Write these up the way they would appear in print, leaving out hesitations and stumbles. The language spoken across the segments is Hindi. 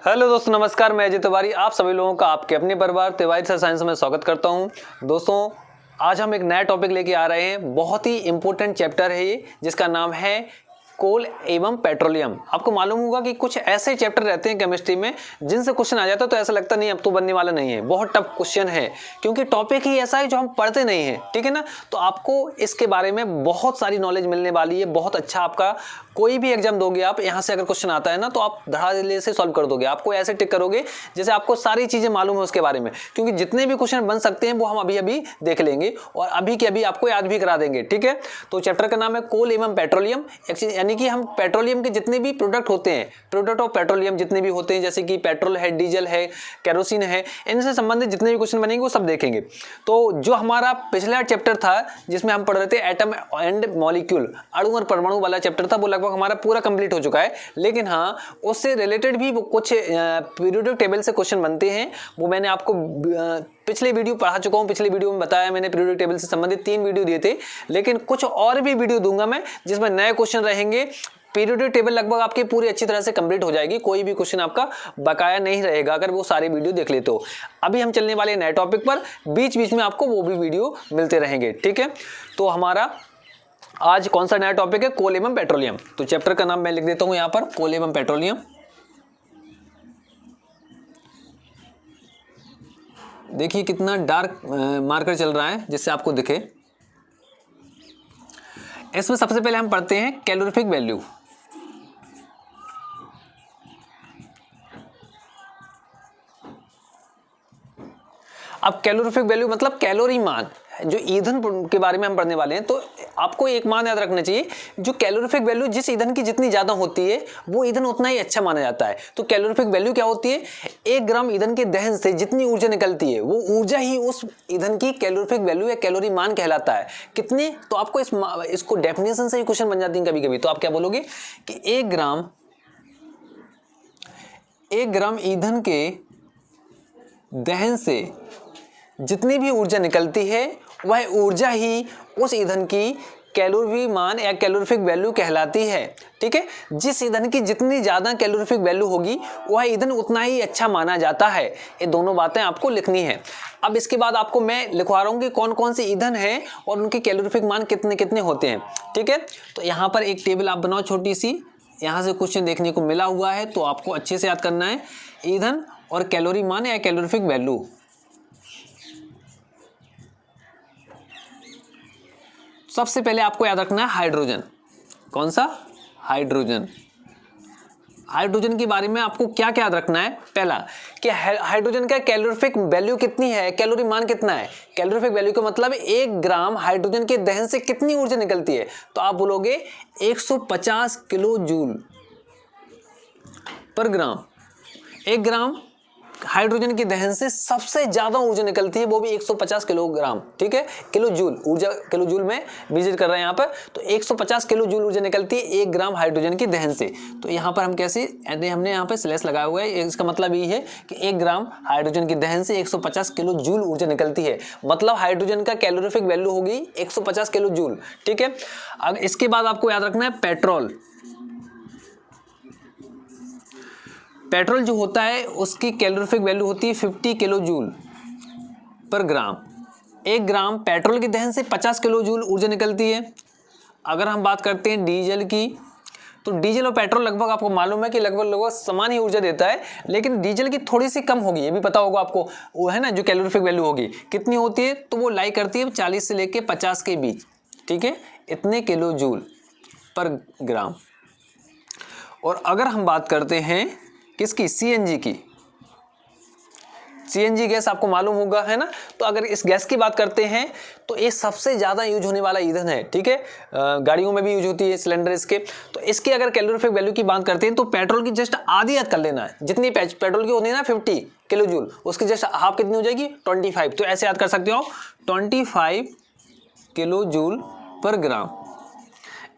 हेलो दोस्तों, नमस्कार। मैं अजय तिवारी आप सभी लोगों का आपके अपने परिवार तिवारी सर साइंस में स्वागत करता हूं। दोस्तों, आज हम एक नया टॉपिक लेके आ रहे हैं। बहुत ही इंपॉर्टेंट चैप्टर है ये, जिसका नाम है कोल एवं पेट्रोलियम। आपको मालूम होगा कि कुछ ऐसे चैप्टर रहते हैं केमिस्ट्री में जिनसे क्वेश्चन आ जाता है तो ऐसा लगता नहीं अब तो बनने वाला नहीं है। बहुत टफ क्वेश्चन है क्योंकि टॉपिक ही ऐसा है जो हम पढ़ते नहीं हैं, ठीक है ना। तो आपको इसके बारे में बहुत सारी नॉलेज मिलने वाली है। बहुत अच्छा, आपका कोई भी एग्जाम दोगे आप, यहाँ से अगर क्वेश्चन आता है ना तो आप धड़ाधड़ से सॉल्व कर दोगे। आपको ऐसे टिक करोगे जैसे आपको सारी चीजें मालूम है उसके बारे में, क्योंकि जितने भी क्वेश्चन बन सकते हैं वो हम अभी अभी देख लेंगे और अभी के अभी आपको याद भी करा देंगे, ठीक है। तो चैप्टर का नाम है कोल एवं पेट्रोलियम। यानी कि हम पेट्रोलियम के जितने भी प्रोडक्ट होते हैं, प्रोडक्ट ऑफ पेट्रोलियम जितने भी होते हैं, जैसे कि पेट्रोल है, डीजल है, केरोसिन है, इनसे संबंधित जितने भी क्वेश्चन बनेंगे वो सब देखेंगे। तो जो हमारा पिछला चैप्टर था जिसमें हम पढ़ रहे थे एटम एंड मॉलिक्यूल, अणु और परमाणु वाला चैप्टर था, वो लगभग हमारा पूरा कंप्लीट हो चुका है। लेकिन हाँ, उससे रिलेटेड भी कुछ पीरियोडिक टेबल से क्वेश्चन बनते हैं, वो मैंने आपको पिछले वीडियो पढ़ा चुका हूँ। पिछले वीडियो में बताया मैंने, पीरियोडिक टेबल से संबंधित 3 वीडियो दिए थे, लेकिन कुछ और भी वीडियो दूंगा मैं जिसमें नए क्वेश्चन रहेंगे। पीरियोडिक टेबल लगभग आपकी पूरी अच्छी तरह से कंप्लीट हो जाएगी, कोई भी क्वेश्चन आपका बकाया नहीं रहेगा अगर वो सारे वीडियो देख लेते हो। अभी हम चलने वाले नए टॉपिक पर, बीच बीच में आपको वो भी वीडियो मिलते रहेंगे, ठीक है। तो हमारा आज कौन सा नया टॉपिक है? कोल एवं पेट्रोलियम। तो चैप्टर का नाम मैं लिख देता हूं यहां पर, कोल एवं पेट्रोलियम। देखिए कितना डार्क मार्कर चल रहा है जिससे आपको दिखे। इसमें सबसे पहले हम पढ़ते हैं कैलोरीफिक वैल्यू। अब कैलोरीफिक वैल्यू मतलब कैलोरी मान, जो ईंधन के बारे में हम पढ़ने वाले हैं। तो आपको एक मान याद रखना चाहिए, जो कैलोरीफिक वैल्यू जिस ईंधन की जितनी ज्यादा होती है वो ईंधन उतना ही अच्छा माना जाता है। तो कैलोरीफिक वैल्यू क्या होती है? 1 ग्राम ईंधन के दहन से जितनी ऊर्जा निकलती है वो ऊर्जा ही उस ईंधन की कैलोरीफिक वैल्यू या कैलोरी मान कहलाता है। कितने? तो आपको इसको डेफिनेशन से ही क्वेश्चन बन जाती है कभी कभी। तो आप क्या बोलोगे कि 1 ग्राम ईंधन के दहन से जितनी भी ऊर्जा निकलती है वह ऊर्जा ही उस ईंधन की कैलोरी मान या कैलोरीफिक वैल्यू कहलाती है, ठीक है। जिस ईंधन की जितनी ज्यादा कैलोरीफिक वैल्यू होगी वह ईंधन उतना ही अच्छा माना जाता है। ये दोनों बातें आपको लिखनी है। अब इसके बाद आपको मैं लिखवा रहा हूं कि कौन कौन से ईंधन है और उनके कैलोरीफिक मान कितने कितने होते हैं, ठीक है। तो यहाँ पर एक टेबल आप बनाओ छोटी सी, यहाँ से क्वेश्चन देखने को मिला हुआ है तो आपको अच्छे से याद करना है। ईंधन और कैलोरी मान या कैलोरीफिक वैल्यू। सबसे पहले आपको याद रखना है हाइड्रोजन। कौन सा? हाइड्रोजन। हाइड्रोजन के बारे में आपको क्या क्या याद रखना है? पहला कि हाइड्रोजन का कैलोरीफिक वैल्यू कितनी है, कैलोरी मान कितना है। कैलोरीफिक वैल्यू का मतलब 1 ग्राम हाइड्रोजन के दहन से कितनी ऊर्जा निकलती है। तो आप बोलोगे 150 किलो जूल पर ग्राम। 1 ग्राम हाइड्रोजन के दहन से सबसे ज्यादा ऊर्जा निकलती है, वो भी 150 किलोग्राम, ठीक है। किलो जूल ऊर्जा, किलो जूल में विजिट कर रहे हैं यहाँ पर। तो 150 किलो जूल ऊर्जा निकलती है 1 ग्राम हाइड्रोजन के दहन से। तो यहाँ पर हम कैसे, हमने यहाँ पे स्लैश लगाया हुआ है, इसका मतलब ये है कि 1 ग्राम हाइड्रोजन के दहन से 150 किलो जूल ऊर्जा निकलती है। मतलब हाइड्रोजन का कैलोरीफिक वैल्यू होगी 150 किलो जूल, ठीक है। अब इसके बाद आपको याद रखना है पेट्रोल। पेट्रोल जो होता है उसकी कैलोरीफिक वैल्यू होती है 50 किलो जूल पर ग्राम। 1 ग्राम पेट्रोल के दहन से 50 किलो जूल ऊर्जा निकलती है। अगर हम बात करते हैं डीजल की, तो डीजल और पेट्रोल लगभग आपको मालूम है कि लगभग समान ही ऊर्जा देता है, लेकिन डीजल की थोड़ी सी कम होगी, ये भी पता होगा आपको। वो है ना, जो कैलोरीफिक वैल्यू होगी कितनी होती है, तो वो लाई करती है 40 से लेके 50 के बीच, ठीक है। इतने किलो जूल पर ग्राम। और अगर हम बात करते हैं किसकी? सीएनजी की। सीएनजी गैस आपको मालूम होगा, है ना। तो अगर इस गैस की बात करते हैं तो ये सबसे ज्यादा यूज होने वाला ईंधन है, ठीक है। गाड़ियों में भी यूज होती है सिलेंडर इसके। तो इसकी अगर कैलोरीफिक वैल्यू की बात करते हैं तो पेट्रोल की जस्ट आधी याद कर लेना है। जितनी पेट्रोल की होती है ना 50 किलो जूल, उसकी जस्ट हाफ कितनी हो जाएगी? 25। तो ऐसे याद कर सकते हो 25 किलो जूल पर ग्राम।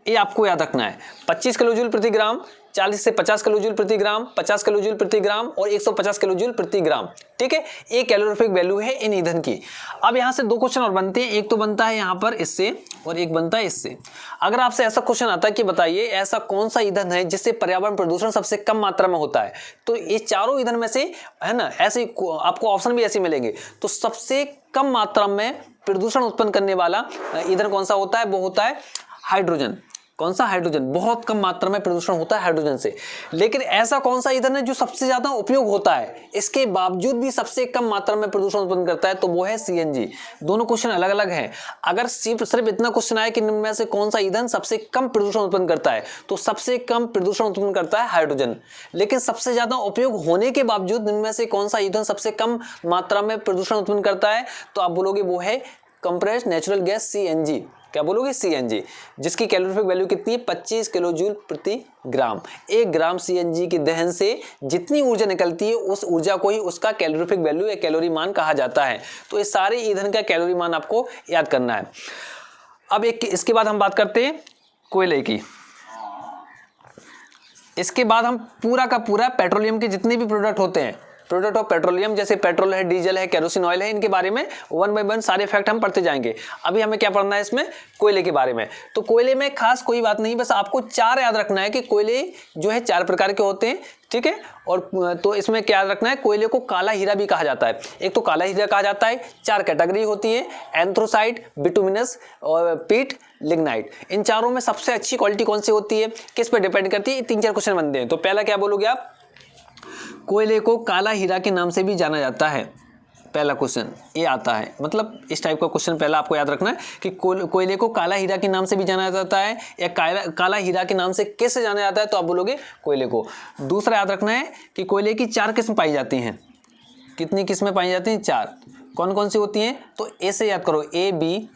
ये आपको याद रखना है। 25 किलो जूल प्रति ग्राम 40 से 50 किलो जूल प्रति ग्राम, 50 किलो जूल प्रति ग्राम और 150 किलो जूल प्रति ग्राम। ठीक है, ये कैलोरीफिक वैल्यू है इन ईंधन की। अब यहाँ से 2 क्वेश्चन और बनते हैं, एक तो बनता है यहाँ पर इससे और एक बनता है इससे। अगर आपसे ऐसा क्वेश्चन आता है कि बताइए ऐसा कौन सा ईंधन है जिससे पर्यावरण प्रदूषण सबसे कम मात्रा में होता है, तो ये चारों ईंधन में से है ना, ऐसे आपको ऑप्शन भी ऐसे मिलेंगे। तो सबसे कम मात्रा में प्रदूषण उत्पन्न करने वाला ईंधन कौन सा होता है, वो होता है हाइड्रोजन। कौन सा? हाइड्रोजन। बहुत कम मात्रा में प्रदूषण होता है हाइड्रोजन से। लेकिन ऐसा कौन सा ईंधन है जो सबसे ज्यादा उपयोग होता है, इसके बावजूद भी सबसे कम मात्रा में प्रदूषण उत्पन्न करता है, तो वो है सीएनजी। दोनों क्वेश्चन अलग अलग हैं। अगर सिर्फ इतना क्वेश्चन आए कि निम्न में से कौन सा ईंधन सबसे कम प्रदूषण उत्पन्न करता है, तो सबसे कम प्रदूषण उत्पन्न करता है हाइड्रोजन। लेकिन सबसे ज्यादा उपयोग होने के बावजूद निम्न में से कौन सा ईंधन सबसे कम मात्रा में प्रदूषण उत्पन्न करता है, तो आप बोलोगे वो है कंप्रेस्ड नेचुरल गैस सीएनजी। क्या बोलोगे? सीएनजी, जिसकी कैलोरीफिक वैल्यू कितनी है? 25 किलो जूल प्रति ग्राम। 1 ग्राम सीएनजी के दहन से जितनी ऊर्जा निकलती है उस ऊर्जा को ही उसका कैलोरीफिक वैल्यू या कैलोरी मान कहा जाता है। तो इस सारे ईंधन का कैलोरी मान आपको याद करना है। अब इसके बाद हम बात करते हैं कोयले की। इसके बाद हम पूरा का पूरा पेट्रोलियम के जितने भी प्रोडक्ट होते हैं, प्रोडक्ट ऑफ पेट्रोलियम, जैसे पेट्रोल है, डीजल है, केरोसिन ऑयल है, इनके बारे में 1 बाय 1 सारे फैक्ट हम पढ़ते जाएंगे। अभी हमें क्या पढ़ना है इसमें? कोयले के बारे में। तो कोयले में खास कोई बात नहीं, बस आपको 4 याद रखना है कि कोयले जो है 4 प्रकार के होते हैं। ठीक है, और तो इसमें क्या याद रखना है? कोयले को काला हीरा भी कहा जाता है। एक तो काला हीरा कहा जाता है, 4 कैटेगरी होती है, एंथ्रोसाइट, बिटुमिनस और पीट, लिग्नाइट। इन चारों में सबसे अच्छी क्वालिटी कौन सी होती है, किस पर डिपेंड करती है? 3-4 क्वेश्चन बनते हैं। तो पहला क्या बोलोगे आप? कोयले को काला हीरा के नाम से भी जाना जाता है। पहला क्वेश्चन ये आता है, मतलब इस टाइप का क्वेश्चन पहला आपको याद रखना है कि कोयले को काला हीरा के नाम से भी जाना जाता है, या काला हीरा के नाम से कैसे जाना जाता है, तो आप बोलोगे कोयले को। दूसरा याद रखना है कि कोयले की 4 किस्म पाई जाती हैं। कितनी किस्में पाई जाती हैं? 4। कौन कौन सी होती हैं? तो ऐसे याद करो, ए, बी,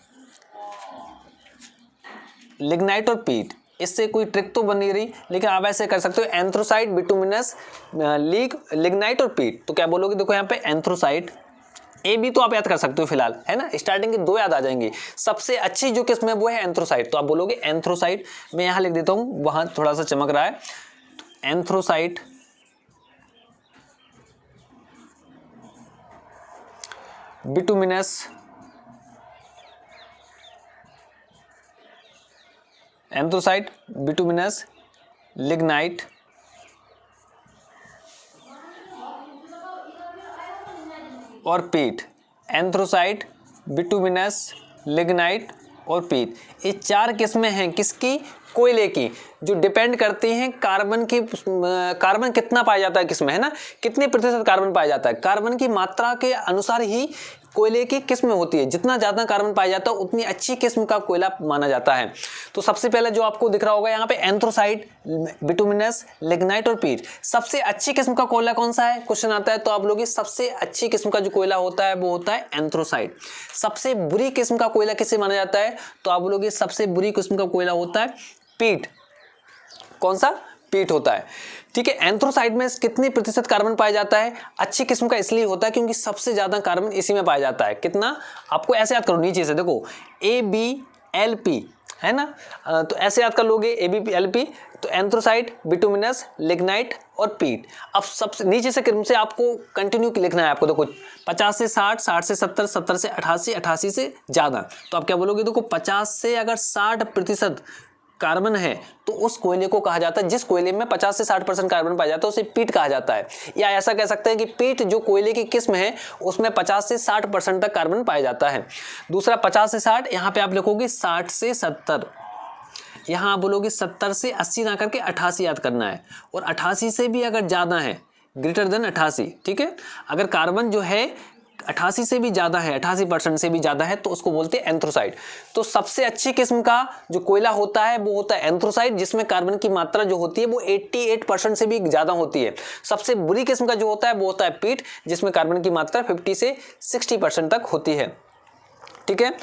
लिग्नाइट और पीट। इससे कोई ट्रिक तो बन नहीं रही, लेकिन आप ऐसे कर सकते हो, एंथ्रोसाइट, बिटुमिनस, लिग्नाइट और पीट। तो क्या बोलोगे? देखो यहाँ पे एंथ्रोसाइट, ए बी तो आप याद कर सकते हो फिलहाल, है ना, स्टार्टिंग के 2 याद आ जाएंगे। सबसे अच्छी जो किस्म है वो है एंथ्रोसाइट, तो आप बोलोगे एंथ्रोसाइट। मैं यहाँ लिख देता हूँ, वहां थोड़ा सा चमक रहा है। एंथ्रोसाइट, बिटुमिनस, एंथ्रोसाइट, बिटुमिनस, लिग्नाइट और पीट। एंथ्रोसाइट, बिटुमिनस, लिग्नाइट और पीट, ये 4 किस्में हैं किसकी? कोयले की, जो डिपेंड करती हैं कार्बन की। कार्बन कितना पाया जाता है किसमें, है ना, कितने प्रतिशत कार्बन पाया जाता है, कार्बन की मात्रा के अनुसार ही कोयले की किस्म होती है। जितना ज्यादा कार्बन पाया जाता है उतनी अच्छी किस्म का कोयला माना जाता है। तो सबसे पहले जो आपको दिख रहा होगा यहाँ पे एंथ्रोसाइट, बिटुमिनस, लिग्नाइट और पीट। सबसे अच्छी किस्म का कोयला कौन सा है, क्वेश्चन आता है, तो आप लोग सबसे अच्छी किस्म का जो कोयला होता है वो होता है एंथ्रोसाइट। सबसे बुरी किस्म का कोयला किसे माना जाता है, तो आप लोग सबसे बुरी किस्म का कोयला होता है पीट। कौन सा? पीट होता है। ठीक है, एंथ्रोसाइट में कितने प्रतिशत कार्बन पाया जाता है? अच्छी किस्म का इसलिए होता है क्योंकि सबसे ज्यादा कार्बन इसी में पाया जाता है। कितना? आपको ऐसे याद करो, नीचे से देखो, AbLp, है ना, तो ऐसे याद कर लोगे AbLp। तो एंथ्रोसाइट, बिटुमिनस, लिग्नाइट और पीट। अब सबसे नीचे से क्रम से आपको कंटिन्यू लिखना है। आपको देखो 50 से 60, 60 से 70, 70 से 88, 88 से ज्यादा। तो आप क्या बोलोगे? देखो 50 से अगर 60% कार्बन है तो उस कोयले को कहा जाता है, जिस कोयले में 50 से 60% कार्बन पाया जाता है उसे पीट कहा जाता है। या ऐसा कह सकते हैं कि पीट जो कोयले की किस्म है उसमें 50 से 60% तक कार्बन पाया जाता है। दूसरा 50 से 60, यहाँ पे आप लिखोगे 60 से 70, यहाँ आप बोलोगे 70 से 80 ना करके 88 याद करना है। और 88 से भी अगर ज्यादा है, ग्रेटर देन 88, ठीक है, अगर कार्बन जो है 88 से भी ज्यादा है, 88% से भी ज्यादा है, तो उसको बोलते हैं एंथ्रोसाइट। तो सबसे अच्छी किस्म का जो कोयला होता है वो होता है एंथ्रोसाइट, जिसमें कार्बन की मात्रा जो होती है वो 88% से भी ज्यादा होती है। सबसे बुरी किस्म का जो होता है वो होता है पीट, जिसमें कार्बन की मात्रा 50 से 60% तक होती है। ठीक है,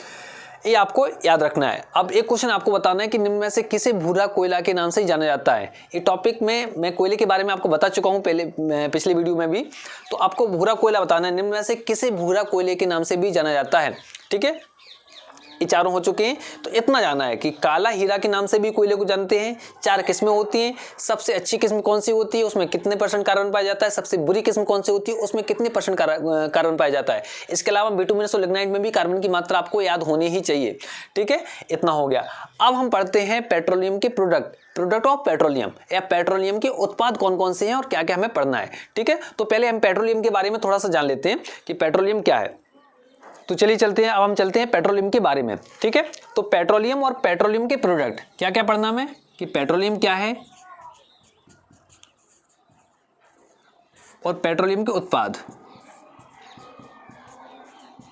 ये आपको याद रखना है। अब एक क्वेश्चन आपको बताना है कि निम्न में से किसे भूरा कोयला के नाम से जाना जाता है। ये टॉपिक में मैं कोयले के बारे में आपको बता चुका हूं पिछले वीडियो में भी। तो आपको भूरा कोयला बताना है, निम्न में से किसे भूरा कोयले के नाम से भी जाना जाता है। ठीक है, ये चारों हो चुके हैं। तो इतना जाना है कि काला हीरा के नाम से भी कोयले को जानते हैं। 4 किस्में होती हैं। सबसे अच्छी किस्म कौन सी होती है, उसमें कितने % कार्बन पाया जाता है। सबसे बुरी किस्म कौन सी होती है, उसमें कितने % कार्बन पाया जाता है। इसके अलावा बिटुमिनस और लिग्नाइट में भी कार्बन की मात्रा आपको याद होनी ही चाहिए। ठीक है, इतना हो गया। अब हम पढ़ते हैं पेट्रोलियम के प्रोडक्ट ऑफ पेट्रोलियम, या पेट्रोलियम के उत्पाद कौन कौन से हैं और क्या क्या हमें पढ़ना है। ठीक है, तो पहले हम पेट्रोलियम के बारे में थोड़ा सा जान लेते हैं कि पेट्रोलियम क्या है। तो चलिए चलते हैं, अब हम चलते हैं पेट्रोलियम के बारे में। ठीक है, तो पेट्रोलियम और पेट्रोलियम के प्रोडक्ट क्या क्या पढ़ना है कि पेट्रोलियम क्या है और पेट्रोलियम के उत्पाद,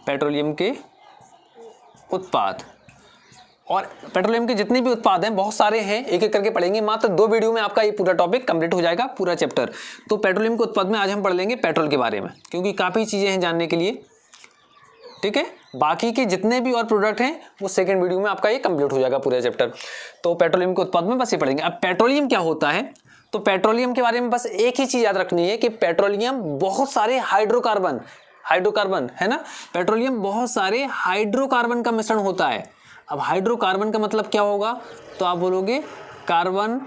पेट्रोलियम के उत्पाद। और पेट्रोलियम के जितने भी उत्पाद हैं, बहुत सारे हैं, एक एक करके पढ़ेंगे। मात्र 2 वीडियो में आपका ये पूरा टॉपिक कंप्लीट हो जाएगा, पूरा चैप्टर। तो पेट्रोलियम के उत्पाद में आज हम पढ़ लेंगे पेट्रोल के बारे में, क्योंकि काफ़ी चीज़ें हैं जानने के लिए। ठीक है, बाकी के जितने भी और प्रोडक्ट हैं वो सेकंड वीडियो में आपका ये कंप्लीट हो जाएगा पूरा चैप्टर। तो पेट्रोलियम के उत्पाद में बस ये पढ़ेंगे। अब पेट्रोलियम क्या होता है, तो पेट्रोलियम के बारे में बस एक ही चीज़ याद रखनी है कि पेट्रोलियम बहुत सारे हाइड्रोकार्बन है ना, पेट्रोलियम बहुत सारे हाइड्रोकार्बन का मिश्रण होता है। अब हाइड्रोकार्बन का मतलब क्या होगा, तो आप बोलोगे कार्बन,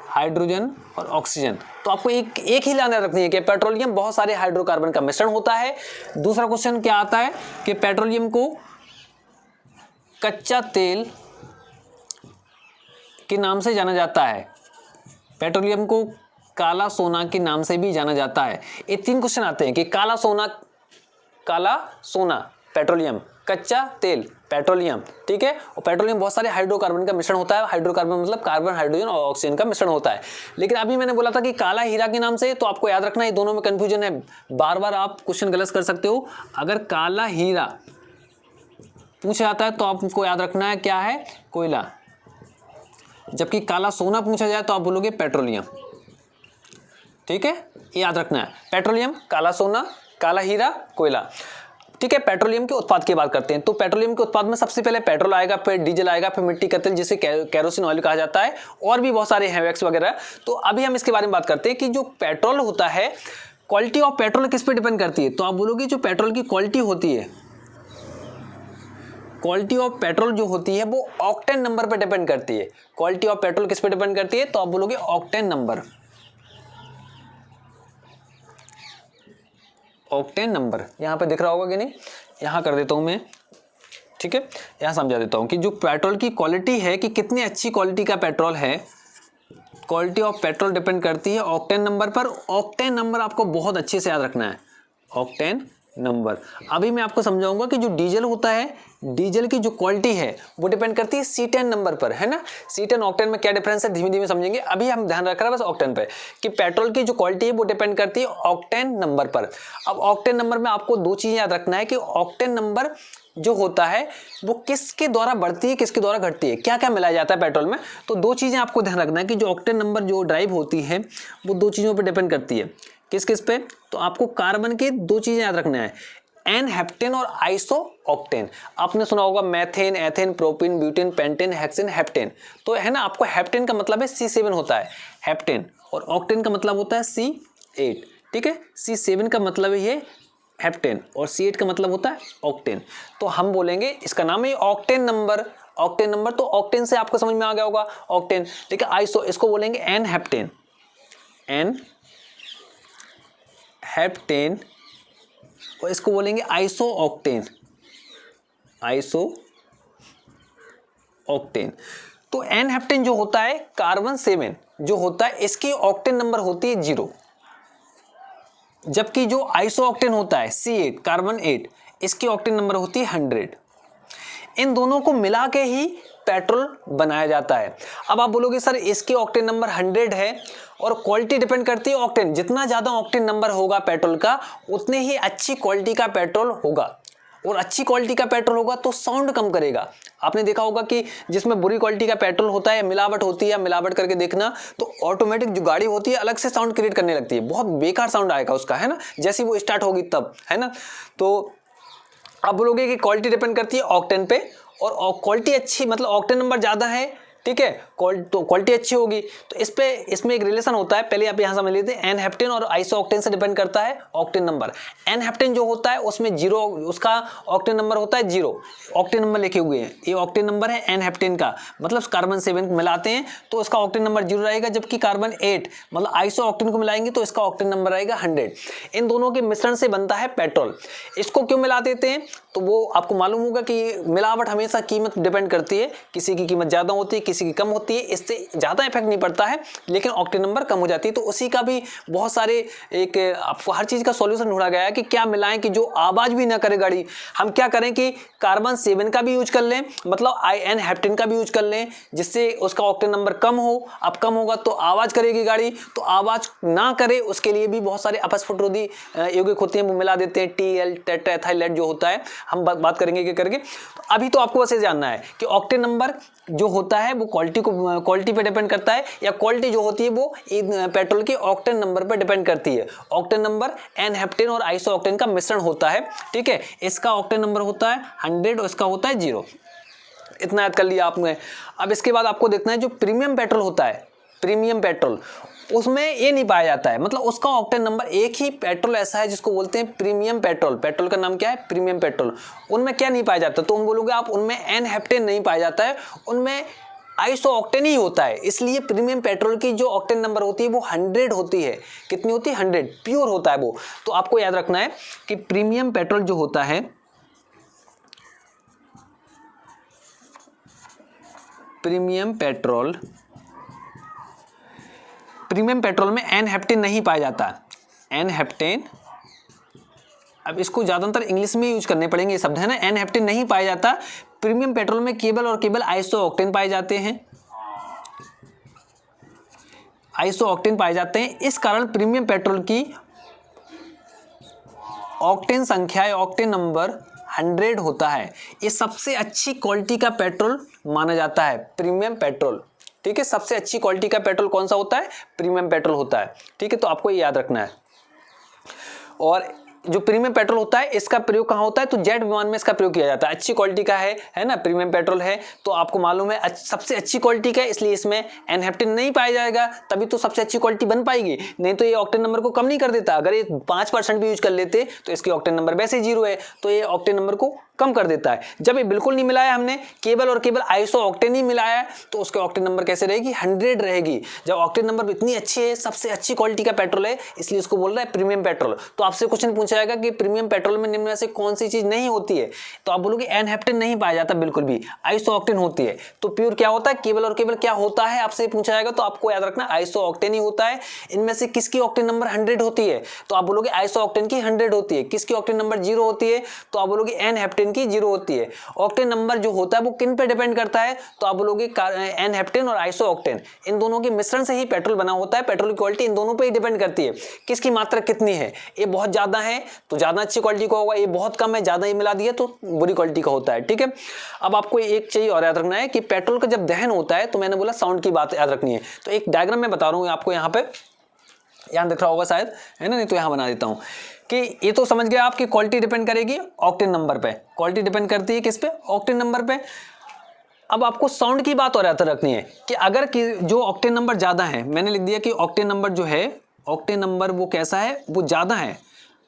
हाइड्रोजन और ऑक्सीजन। तो आपको एक ही लाइन रखनी है कि पेट्रोलियम बहुत सारे हाइड्रोकार्बन का मिश्रण होता है। दूसरा क्वेश्चन क्या आता है कि पेट्रोलियम को कच्चा तेल के नाम से जाना जाता है, पेट्रोलियम को काला सोना के नाम से भी जाना जाता है। ये 3 क्वेश्चन आते हैं कि काला सोना पेट्रोलियम, कच्चा तेल पेट्रोलियम। ठीक है, और पेट्रोलियम बहुत सारे हाइड्रोकार्बन का मिश्रण होता है। हाइड्रोकार्बन मतलब कार्बन, हाइड्रोजन और ऑक्सीजन का मिश्रण होता है। लेकिन अभी मैंने बोला था कि काला हीरा के नाम से, तो आपको याद रखना है, दोनों में कंफ्यूजन है। बार बार आप क्वेश्चन गलत कर सकते हो। अगर काला हीरा पूछा जाता है तो आपको याद रखना है क्या है, कोयला। जबकि काला सोना पूछा जाए तो आप बोलोगे पेट्रोलियम। ठीक है, ये याद रखना है, पेट्रोलियम, काला सोना, काला हीरा, कोयला। ठीक है, पेट्रोलियम के उत्पाद की बात करते हैं। तो पेट्रोलियम के उत्पाद में सबसे पहले पेट्रोल आएगा, फिर डीजल आएगा, फिर मिट्टी का तेल जिसे केरोसिन ऑयल कहा जाता है, और भी बहुत सारे हैं, वैक्स वगैरह। तो अभी हम इसके बारे में बात करते हैं कि जो पेट्रोल होता है, क्वालिटी ऑफ पेट्रोल किस पे डिपेंड करती है। तो आप बोलोगे जो पेट्रोल की क्वालिटी होती है, क्वालिटी ऑफ पेट्रोल जो होती है वो ऑक्टेन नंबर पर डिपेंड करती है। क्वालिटी ऑफ पेट्रोल किस पे डिपेंड करती है, तो आप बोलोगे ऑक्टेन नंबर। ऑक्टेन नंबर यहाँ पे दिख रहा होगा कि नहीं, यहाँ कर देता हूँ मैं। ठीक है, यहाँ समझा देता हूँ कि जो पेट्रोल की क्वालिटी है कि कितनी अच्छी क्वालिटी का पेट्रोल है, क्वालिटी ऑफ पेट्रोल डिपेंड करती है ऑक्टेन नंबर पर। ऑक्टेन नंबर आपको बहुत अच्छे से याद रखना है, ऑक्टेन नंबर। अभी मैं आपको समझाऊंगा कि जो डीजल होता है, डीजल की जो क्वालिटी है वो डिपेंड करती है C10 नंबर पर, है ना। C10 ऑक्टेन में क्या डिफरेंस है धीमे धीमे समझेंगे। अभी हम ध्यान रख रहे हैं बस ऑक्टेन पे कि पेट्रोल की जो क्वालिटी है वो डिपेंड करती है ऑक्टेन नंबर पर। अब ऑक्टेन नंबर में आपको 2 चीजें याद रखना है कि ऑक्टेन नंबर जो होता है वो किसके द्वारा बढ़ती है, किसके द्वारा घटती है, क्या क्या मिलाया जाता है पेट्रोल में। तो 2 चीजें आपको ध्यान रखना है कि जो ऑक्टेन नंबर जो ड्राइव होती है वो 2 चीजों पर डिपेंड करती है। किस किस पे, तो आपको कार्बन के 2 चीजें याद रखना है, एन हेप्टेन और आइसो ऑक्टेन। आपने सुना होगा methane, ethane, propyne, butane, pentane, hexane, heptane. तो है ना, आपको हेप्टेन का मतलब है C7 होता है हेप्टेन, और ऑक्टेन का मतलब होता है C8। ठीक है, C7 का मतलब है हेप्टेन और C8 का मतलब होता है ऑक्टेन। तो हम बोलेंगे इसका नाम है ऑक्टेन नंबर। ऑक्टेन नंबर, तो ऑक्टेन से आपको समझ में आ गया होगा ऑक्टेन। ठीक है, आइसो इसको बोलेंगे एन हेप्टेन, एन हेप्टेन, और इसको बोलेंगे आइसो ऑक्टेन, आइसो ऑक्टेन। तो एन हेप्टेन जो होता है कार्बन 7 जो होता है, इसकी ऑक्टेन नंबर होती है 0, जबकि जो आइसो ऑक्टेन होता है C8 कार्बन 8, इसकी ऑक्टेन नंबर होती है 100। इन दोनों को मिला के ही पेट्रोल बनाया जाता है। अब आप बोलोगे सर इसकी ऑक्टेन नंबर 100 है और क्वालिटी डिपेंड करती है ऑक्टेन। जितना ज़्यादा ऑक्टेन नंबर होगा पेट्रोल का उतने ही अच्छी क्वालिटी का पेट्रोल होगा, और अच्छी क्वालिटी का पेट्रोल होगा तो साउंड कम करेगा। आपने देखा होगा कि जिसमें बुरी क्वालिटी का पेट्रोल होता है, मिलावट होती है, मिलावट करके देखना तो ऑटोमेटिक जो गाड़ी होती है अलग से साउंड क्रिएट करने लगती है, बहुत बेकार साउंड आएगा उसका, है ना, जैसी वो स्टार्ट होगी तब, है ना। तो आप बोलोगे कि क्वालिटी डिपेंड करती है ऑक्टेन पे, और क्वालिटी अच्छी मतलब ऑक्टेन नंबर ज़्यादा है ठीक है, तो क्वालिटी अच्छी होगी। तो इसमें एक रिलेशन होता है, पहले आप यहाँ समझ लेते हैं। एन हेप्टेन और आइसोऑक्टेन से डिपेंड करता है ऑक्टेन नंबर। एन हेप्टेन जो होता है उसमें 0, उसका ऑक्टेन नंबर होता है 0, ऑक्टेन नंबर लिखे हुए हैं, ये ऑक्टेन नंबर है एन हेप्टेन का, मतलब कार्बन 7 को मिलाते हैं तो उसका ऑक्टेन नंबर 0 रहेगा, जबकि कार्बन 8 मतलब आइसोऑक्टेन को मिलाएंगे तो इसका ऑक्टेन नंबर रहेगा 100। इन दोनों के मिश्रण से बनता है पेट्रोल। इसको क्यों मिला देते हैं, तो वो आपको मालूम होगा कि मिलावट हमेशा कीमत डिपेंड करती है, किसी की कीमत ज़्यादा होती है, किसी की कम होती है, इससे ज़्यादा इफेक्ट नहीं पड़ता है, लेकिन ऑक्टेन नंबर कम हो जाती है। तो उसी का भी बहुत सारे एक आपको हर चीज़ का सॉल्यूशन ढूंढा गया है कि क्या मिलाएं कि जो आवाज़ भी ना करे गाड़ी। हम क्या करें कि कार्बन 7 का भी यूज कर लें, मतलब एन हेप्टेन का भी यूज कर लें, जिससे उसका ऑक्टेन नंबर कम हो। अब कम होगा तो आवाज़ करेगी गाड़ी, तो आवाज़ ना करे उसके लिए भी बहुत सारे अपस्फुटरोधी यौगिक होते हैं, वो मिला देते हैं, टीएल टेट्राएथाइलेट जो होता है, हम बात करेंगे कि करके। अभी तो आपको बस ये जानना है कि ऑक्टेन नंबर जो होता है वो क्वालिटी पे डिपेंड करता है, या क्वालिटी जो होती है वो पेट्रोल की ऑक्टेन नंबर पे डिपेंड करती है। ऑक्टेन नंबर एन हेप्टेन और आइसोऑक्टेन का मिश्रण होता है, ठीक है। इसका ऑक्टेन नंबर होता है 100 और इसका होता है 0। इतना याद कर लिया आपने। अब इसके बाद आपको देखना है जो प्रीमियम पेट्रोल होता है, प्रीमियम पेट्रोल, उसमें ये नहीं पाया जाता है, मतलब उसका ऑक्टेन नंबर, एक ही पेट्रोल ऐसा है जिसको बोलते हैं प्रीमियम पेट्रोल। पेट्रोल का नाम क्या है, प्रीमियम पेट्रोल। उनमें क्या नहीं पाया जाता, तो हम बोलोगे आप उनमें एन हेप्टेन नहीं पाया जाता है, उनमें आइसोऑक्टेन ही होता है। इसलिए प्रीमियम पेट्रोल की जो ऑक्टेन नंबर होती है वो 100 होती है। कितनी होती है, 100, प्योर होता है वो। तो आपको याद रखना है कि प्रीमियम पेट्रोल जो होता है, प्रीमियम पेट्रोल में एन हेप्टेन नहीं पाया जाता। एन हेप्टेन, अब इसको ज़्यादातर इंग्लिश में यूज करने पड़ेंगे ये शब्द, है ना। एन हेप्टेन नहीं पाया जाता। प्रीमियम पेट्रोल में केवल और केवल आइसोऑक्टेन पाए जाते हैं, आइसोऑक्टेन पाए जाते हैं। इस कारण प्रीमियम पेट्रोल की ऑक्टेन संख्या, ऑक्टेन नंबर 100 होता है। ये सबसे अच्छी क्वालिटी का पेट्रोल माना जाता है, प्रीमियम पेट्रोल, ठीक है। सबसे अच्छी क्वालिटी का पेट्रोल कौन सा होता है, प्रीमियम पेट्रोल होता है, ठीक है। तो आपको ये याद रखना है। और जो प्रीमियम पेट्रोल होता है इसका प्रयोग कहाँ होता है, तो जेट विमान में इसका प्रयोग किया जाता है। अच्छी क्वालिटी का है ना, प्रीमियम पेट्रोल है, तो आपको मालूम है सबसे अच्छी क्वालिटी का है, इसलिए इसमें एन हेप्टेन नहीं पाया जाएगा, तभी तो सबसे अच्छी क्वालिटी बन पाएगी। नहीं तो ये ऑक्टेन नंबर को कम नहीं कर देता। अगर ये 5% भी यूज कर लेते तो इसकी ऑक्टेन नंबर वैसे 0 है, तो ये ऑक्टेन नंबर को कम कर देता है। जब ये बिल्कुल नहीं मिलाया हमने, केवल और केवल आइसोऑक्टेन ही मिलाया है, तो उसके ऑक्टेन नंबर कैसे रहेगी, 100 रहेगी। जब ऑक्टेन नंबर इतनी अच्छी है, सबसे अच्छी क्वालिटी का पेट्रोल है, इसलिए उसको बोल रहा है प्रीमियम पेट्रोल। तो आपसे क्वेश्चन पूछा जाएगा कि प्रीमियम पेट्रोल में निम्न में से कौन सी चीज नहीं होती है, तो आप बोलोगे एन हेप्टेन नहीं पाया जाता बिल्कुल भी, आइसोऑक्टेन होती है। तो प्योर क्या होता है, केवल और केवल क्या होता है, आपसे पूछा जाएगा तो आपको याद रखना आइसोऑक्टेन ही होता है। इनमें से किसकी ऑक्टेन नंबर 100 होती है, तो आप बोलोगे आइसोऑक्टेन की 100 होती है। किसकी ऑक्टेन नंबर 0 होती है, तो आप बोलोगे एन हेप्टेन की 0 होती है। ऑक्टेन नंबर जो होता है वो किन पे डिपेंड करता है, तो आप बोलोगे एन हेप्टेन और आइसोऑक्टेन, इन दोनों के मिश्रण से ही पेट्रोल बना होता है। पेट्रोल की क्वालिटी इन दोनों पे ही डिपेंड करती है, किसकी मात्रा कितनी है। ये बहुत ज्यादा है तो ज्यादा अच्छी क्वालिटी का होगा, ये बहुत कम है, ज्यादा ही मिला दिया तो बुरी क्वालिटी का होता है, ठीक है। अब आपको एक चीज और याद रखना है कि पेट्रोल का जब दहन होता है, तो मैंने बोला साउंड की बात याद रखनी है। तो एक डायग्राम में बता रहा हूं आपको, यहाँ पे यहाँ दिख रहा होगा शायद, है ना, नहीं तो यहाँ बना देता हूँ कि ये तो समझ गए आप कि क्वालिटी डिपेंड करेगी ऑक्टेन नंबर पे। क्वालिटी डिपेंड करती है किस पे, ऑक्टेन नंबर पे। अब आपको साउंड की बात और याद रखनी है कि अगर जो ऑक्टेन नंबर ज्यादा है, मैंने लिख दिया कि ऑक्टेन नंबर जो है, ऑक्टेन नंबर वो कैसा है, वो ज्यादा है,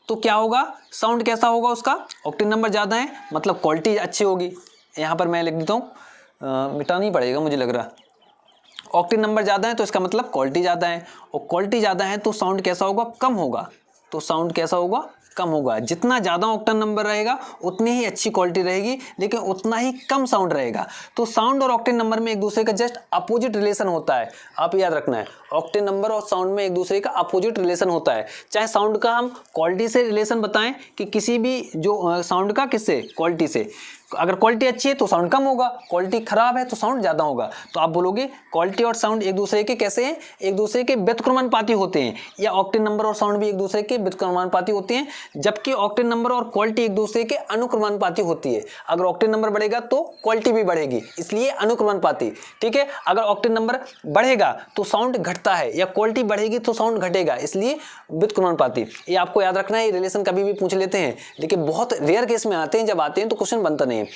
तो क्या होगा, साउंड कैसा होगा उसका, ऑक्टेन नंबर ज्यादा है मतलब क्वालिटी अच्छी होगी। यहाँ पर मैं लिख देता हूँ, मिटाना ही पड़ेगा मुझे लग रहा। ऑक्टेन नंबर ज़्यादा है तो इसका मतलब क्वालिटी ज़्यादा है, और क्वालिटी ज़्यादा है तो साउंड कैसा होगा, कम होगा। तो साउंड कैसा होगा, कम होगा। जितना ज़्यादा ऑक्टेन नंबर रहेगा उतनी ही अच्छी क्वालिटी रहेगी, लेकिन उतना ही कम साउंड रहेगा। तो साउंड और ऑक्टेन नंबर में एक दूसरे का जस्ट अपोजिट रिलेशन होता है, आप याद रखना है। ऑक्टेन नंबर और साउंड में एक दूसरे का अपोजिट रिलेशन होता है। चाहे साउंड का हम क्वालिटी से रिलेशन बताएं कि किसी भी जो साउंड का किससे, क्वालिटी से, अगर क्वालिटी अच्छी है तो साउंड कम होगा, क्वालिटी खराब है तो साउंड ज़्यादा होगा। तो आप बोलोगे क्वालिटी और साउंड एक दूसरे के कैसे हैं, एक दूसरे के व्युत्क्रमानुपाती होते हैं, या ऑक्टेन नंबर और साउंड भी एक दूसरे के व्युत्क्रमानुपाती होते हैं, जबकि ऑक्टेन नंबर और क्वालिटी एक दूसरे के अनुक्रमानुपाती होती है। अगर ऑक्टेन नंबर बढ़ेगा तो क्वालिटी भी बढ़ेगी, इसलिए अनुक्रमानुपाती, ठीक है। अगर ऑक्टेन नंबर बढ़ेगा तो साउंड घटता है, या क्वालिटी बढ़ेगी तो साउंड घटेगा, इसलिए व्युत्क्रमानुपाती। ये आपको याद रखना है, ये रिलेशन कभी भी पूछ लेते हैं, लेकिन बहुत रेयर केस में आते हैं, जब आते हैं तो क्वेश्चन बनता नहीं है। हैं।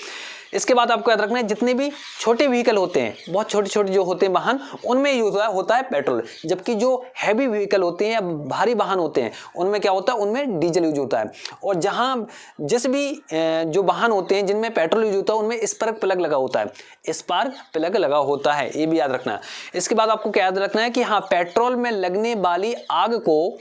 इसके बाद आपको याद रखना है जितने भी छोटे व्हीकल होते हैं, बहुत छोटे छोटे जो होते हैं वाहन, उनमें यूज होता है पेट्रोल, जबकि जो हैवी व्हीकल होते हैं या भारी वाहन होते हैं उनमें क्या होता है, उनमें डीजल यूज होता है। और जहां जिस भी जो वाहन होते हैं जिनमें पेट्रोल यूज होता है उनमें स्पार्क प्लग लगा होता है, स्पार्क प्लग लगा होता है, ये भी याद रखना। इसके बाद आपको क्या याद रखना है कि हाँ, पेट्रोल में लगने वाली आग को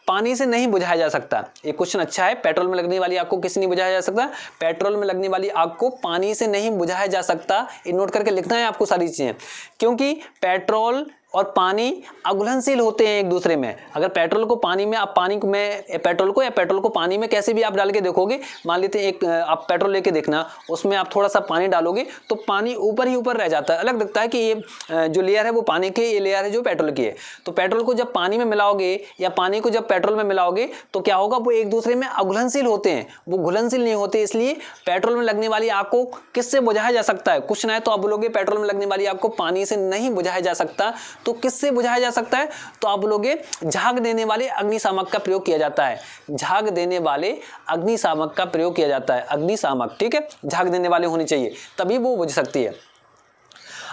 पानी से नहीं बुझाया जा सकता। ये क्वेश्चन अच्छा है, पेट्रोल में लगने वाली आग को किससे नहीं बुझाया जा सकता, पेट्रोल में लगने वाली आग को पानी से नहीं बुझाया जा सकता। ये नोट करके लिखना है आपको सारी चीजें, क्योंकि पेट्रोल और पानी अघुलनशील होते हैं एक दूसरे में। अगर पेट्रोल को पानी में आप पेट्रोल को पानी में कैसे भी आप डाल के देखोगे, मान लेते हैं एक आप पेट्रोल लेके देखना, उसमें आप थोड़ा सा पानी डालोगे तो पानी ऊपर ही ऊपर रह जाता है, अलग दिखता है कि ये जो लेयर है वो पानी की, ये लेयर है जो पेट्रोल की है। तो पेट्रोल को जब पानी में मिलाओगे या पानी को जब पेट्रोल में मिलाओगे तो क्या होगा, वो एक दूसरे में अघुलनशील होते हैं, वो घुलनशील नहीं होते। इसलिए पेट्रोल में लगने वाली आग को किससे बुझाया जा सकता है, क्वेश्चन है तो आप बोलोगे पेट्रोल में लगने वाली आग को पानी से नहीं बुझाया जा सकता। तो किससे बुझाया जा सकता है, तो आप बोलोगे झाग देने वाले अग्निशामक का प्रयोग किया जाता है, झाग देने वाले अग्निशामक का प्रयोग किया जाता है, अग्निशामक, ठीक है, झाग देने वाले होने चाहिए तभी वो बुझ सकती है।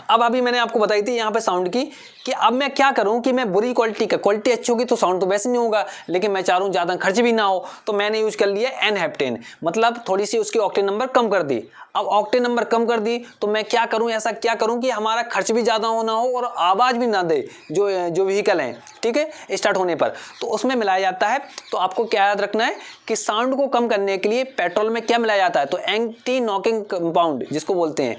अब अभी मैंने आपको बताई थी यहाँ पे साउंड की कि अब मैं क्या करूं कि मैं बुरी क्वालिटी अच्छी होगी तो साउंड तो वैसे नहीं होगा, लेकिन मैं चाह रहा हूं ज़्यादा खर्च भी ना हो, तो मैंने यूज कर लिया N-हेप्टेन, मतलब थोड़ी सी उसकी ऑक्टेन नंबर कम कर दी। अब ऑक्टेन नंबर कम कर दी तो मैं क्या करूं, ऐसा क्या करूं कि हमारा खर्च भी ज़्यादा होना हो और आवाज़ भी ना दे जो व्हीकल हैं, ठीक है, स्टार्ट होने पर, तो उसमें मिलाया जाता है। तो आपको क्या याद रखना है कि साउंड को कम करने के लिए पेट्रोल में क्या मिलाया जाता है, तो एंटी नॉकिंग कंपाउंड जिसको बोलते हैं,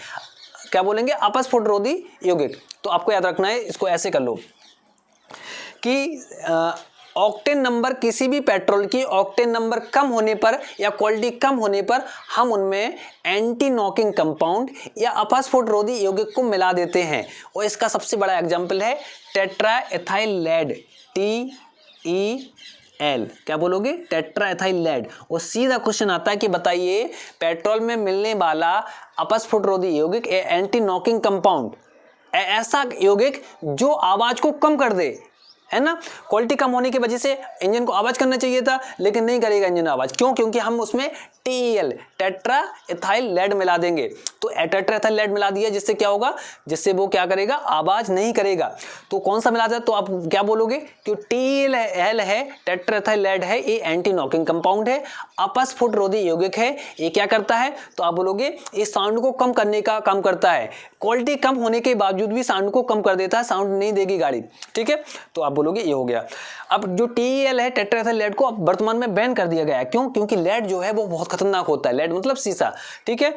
क्या बोलेंगे, अपस्फोटरोधी यौगिक। तो आपको याद रखना है, इसको ऐसे कर लो कि ऑक्टेन नंबर, किसी भी पेट्रोल की ऑक्टेन नंबर कम होने पर या क्वालिटी कम होने पर हम उनमें एंटी नॉकिंग कंपाउंड या अपस्फोटरोधी यौगिक को मिला देते हैं। और इसका सबसे बड़ा एग्जाम्पल है टेट्रा एथाइल लेड, TEL, क्या बोलोगे, टेट्रा एथाइल लेड। और सीधा क्वेश्चन आता है कि बताइए पेट्रोल में मिलने वाला अपस्फोटरोधी यौगिक एंटी नॉकिंग कंपाउंड, ऐसा यौगिक जो आवाज को कम कर दे, है ना। क्वालिटी कम होने की वजह से इंजन को आवाज करना चाहिए था लेकिन नहीं करेगा इंजन आवाज, क्यों, क्योंकि हम उसमें TEL, टेट्रा एथाइल लेड मिला देंगे। तो टेट्रा एथाइल लेड मिला दिया, जिससे क्या होगा, जिससे वो क्या करेगा, आवाज नहीं करेगा। तो कौन सा मिला था, तो आप क्या बोलोगे कि TEL है, टेट्रा एथाइल लेड है, ये एंटी नॉकिंग कंपाउंड है, अपस्फोटरोधी यौगिक है। ये क्या करता है, तो आप बोलोगे ये साउंड को कम करने का काम करता है। क्वालिटी कम होने के बावजूद भी साउंड को कम कर देता है, साउंड नहीं देगी गाड़ी, ठीक है। तो आप बोलोगे ये हो गया। अब जो TEL है, टेट्रा एथाइल लेड को अब वर्तमान में बैन कर दिया गया है, क्यों, क्योंकि लेड जो है वो बहुत खतरनाक होता है, लेड मतलब शीशा, ठीक है।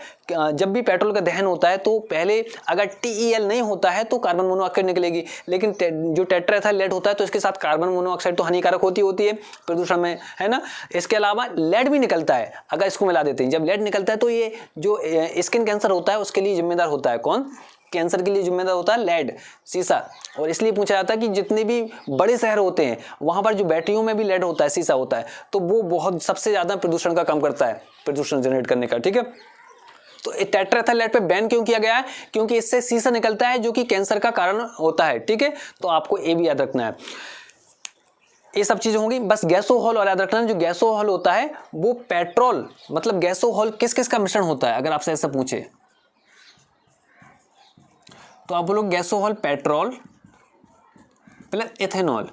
जब भी पेट्रोल का दहन होता है तो पहले अगर TEL नहीं होता है तो कार्बन मोनोऑक्साइड निकलेगी, लेकिन जो टेट्रा एथाइल लेड होता है तो इसके साथ कार्बन मोनोऑक्साइड तो हानिकारक होती है प्रदूषण में, है ना। इसके अलावा लेड भी निकलता है अगर इसको मिला देते हैं। जब लेड निकलता है तो ये जो स्किन कैंसर होता है उसके लिए जिम्मेदार होता है, कौन, कैंसर के लिए जिम्मेदार होता है लेड, शीशा। और इसलिए पूछा जाता है कि जितने भी बड़े शहर होते हैं वहां पर जो बैटरियों में भी लेड होता है, शीशा होता है, तो वो बहुत सबसे ज्यादा प्रदूषण का काम करता है, प्रदूषण जनरेट करने का, ठीक है। तो टेट्रा एथाइल लेड पे बैन क्यों किया गया है, क्योंकि इससे शीशा निकलता है जो कि कैंसर का कारण होता है, ठीक है। तो आपको ये भी याद रखना है। ये सब चीजें होंगी, बस गैसोहॉल और याद रखना, जो गैसोहॉल होता है वो पेट्रोल, मतलब गैसोहॉल किस किस का मिश्रण होता है, अगर आपसे ऐसा पूछे तो आप बोलो गैसोहॉल पेट्रोल प्लस एथेनॉल,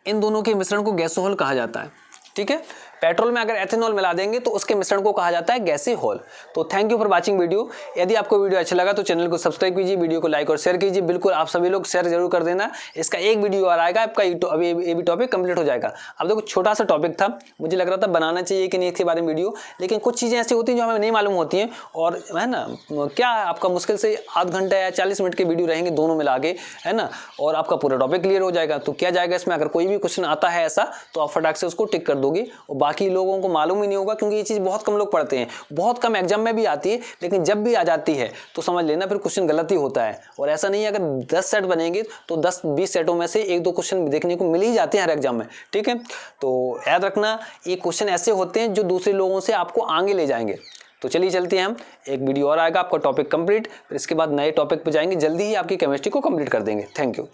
इन दोनों के मिश्रण को गैसोहॉल कहा जाता है, ठीक है। पेट्रोल में अगर एथेनॉल मिला देंगे तो उसके मिश्रण को कहा जाता है गैसीहॉल। तो thank you for watching video. यदि आपको वीडियो अच्छा लगा तो चैनल को सब्सक्राइब कीजिए, वीडियो को लाइक और शेयर कीजिए। बिल्कुल आप सभी लोग शेयर जरूर कर देना। इसका एक वीडियो और आएगा, आपका अभी ये भी टॉपिक कंप्लीट हो जाएगा। अब देखो छोटा सा टॉपिक था, मुझे लग रहा था बनाना चाहिए कि नहीं इसके बारे में वीडियो, लेकिन कुछ चीज़ें ऐसी होती हैं जो हमें नहीं मालूम होती हैं, और है ना, क्या आपका मुश्किल से आध घंटा या 40 मिनट के वीडियो रहेंगे दोनों मिला के, है ना, और आपका पूरा टॉपिक क्लियर हो जाएगा। तो क्या जाएगा इसमें, अगर कोई भी क्वेश्चन आता है ऐसा तो आप फटाक से उसको टिक कर दोगे, और बाकी लोगों को मालूम ही नहीं होगा, क्योंकि ये चीज बहुत कम लोग पढ़ते हैं, बहुत कम एग्जाम में भी आती है, लेकिन जब भी आ जाती है तो समझ लेना फिर क्वेश्चन गलत ही होता है। और ऐसा नहीं है, अगर 10 सेट बनेंगे तो 10-20 सेटों में से 1-2 क्वेश्चन देखने को मिल ही जाते हैं हर एग्जाम में, ठीक है। तो याद रखना, ये क्वेश्चन ऐसे होते हैं जो दूसरे लोगों से आपको आगे ले जाएंगे। तो चलिए चलते हैं हम, एक वीडियो और आएगा, आपका टॉपिक कंप्लीट, फिर इसके बाद नए टॉपिक पे जाएंगे, जल्दी ही आपकी केमिस्ट्री को कंप्लीट कर देंगे। Thank you.